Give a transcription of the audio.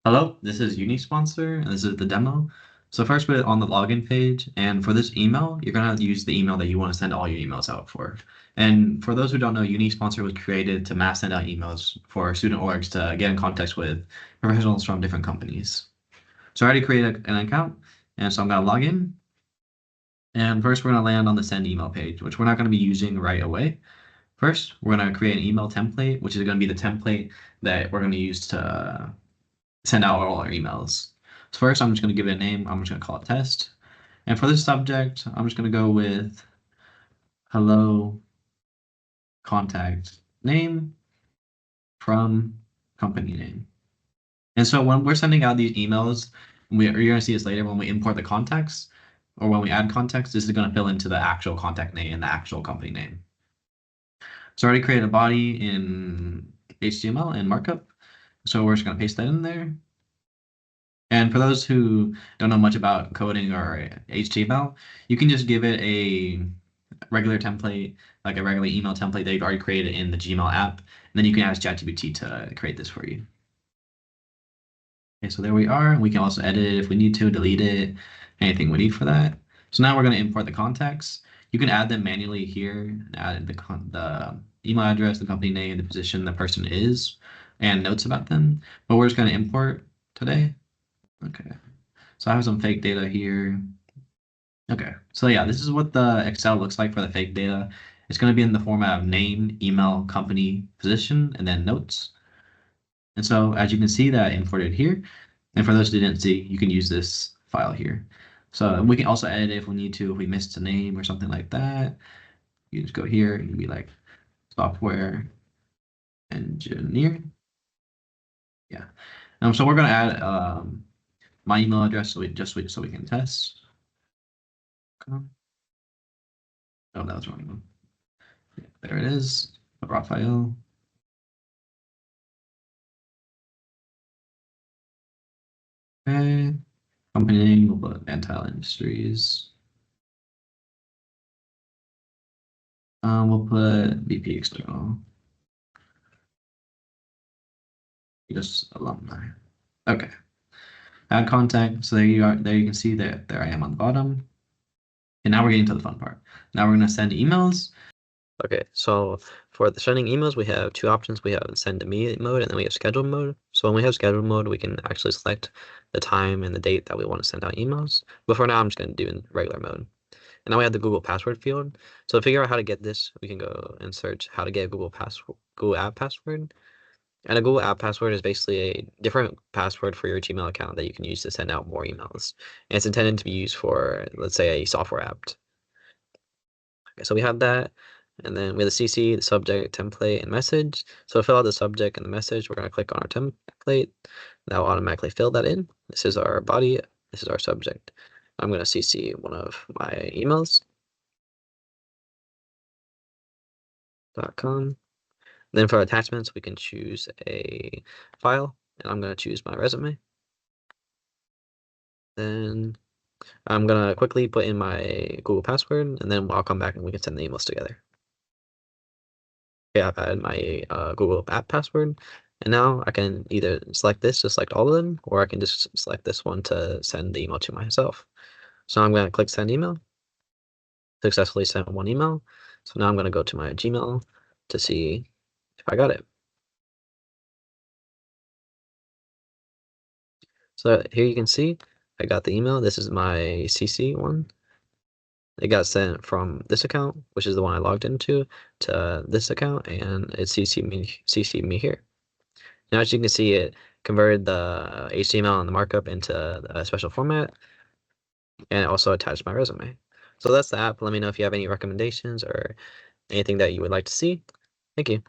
Hello, this is Unisponsor, and this is the demo. So first, we're on the login page, and for this email, you're gonna use the email that you want to send all your emails out for. And for those who don't know, Unisponsor was created to mass send out emails for student orgs to get in contact with professionals from different companies. So I already created an account, and so I'm gonna log in. And first, we're gonna land on the send email page, which we're not gonna be using right away. First, we're gonna create an email template, which is gonna be the template that we're gonna use to send out all our emails. So first, I'm just going to give it a name. I'm just going to call it test. And for this subject, I'm just going to go with hello contact name from company name. And so when we're sending out these emails, you're going to see this later when we import the context or when we add context, this is going to fill into the actual contact name and the actual company name. So I already created a body in HTML and markup. So we're just going to paste that in there. And for those who don't know much about coding or HTML, you can just give it a regular template, like a regular email template that you've already created in the Gmail app. And then you can ask ChatGPT to create this for you. Okay, so there we are. We can also edit it if we need to, delete it, anything we need for that. So now we're going to import the contacts. You can add them manually here, add the email address, the company name, the position the person is, and notes about them. But we're just going to import today. Okay. So I have some fake data here. Okay. So yeah, this is what the Excel looks like for the fake data. It's going to be in the format of name, email, company, position, and then notes. And so as you can see that I imported here. And for those who didn't see, you can use this file here. So we can also edit it if we need to, if we missed a name or something like that. You just go here, you can be like software engineer. Yeah. So we're going to add my email address so we can test. Oh, that was wrong one. Yeah, there it is, Raphael. Okay, company name, we'll put Antile Industries. We'll put VP External. Just alumni. Okay. Add contact. So there you are. There you can see that there I am on the bottom. And now we're getting to the fun part. Now we're going to send emails. Okay, so for the sending emails, we have two options. We have send immediate mode, and then we have scheduled mode. So when we have scheduled mode, we can actually select the time and the date that we want to send out emails. But for now, I'm just going to do in regular mode. And now we have the Google password field. So to figure out how to get this, we can go and search how to get a Google app password. And a Google app password is basically a different password for your Gmail account that you can use to send out more emails. And it's intended to be used for, let's say, a software app. Okay, so we have that. And then we have the CC, the subject, template, and message. So to fill out the subject and the message, we're going to click on our template. That will automatically fill that in. This is our body. This is our subject. I'm going to CC one of my emails. .com. Then for attachments, we can choose a file, and I'm going to choose my resume. Then I'm going to quickly put in my Google password, and then I'll come back and we can send the emails together. Okay, I've added my Google app password, and now I can either select this to select all of them, or I can just select this one to send the email to myself. So I'm going to click send email. Successfully sent one email. So now I'm going to go to my Gmail to see if I got it. So here you can see I got the email. This is my CC one. It got sent from this account, which is the one I logged into, to this account, and it CC'd me here. Now, as you can see, it converted the HTML and the markup into a special format, and it also attached my resume. So that's the app. Let me know if you have any recommendations or anything that you would like to see. Thank you.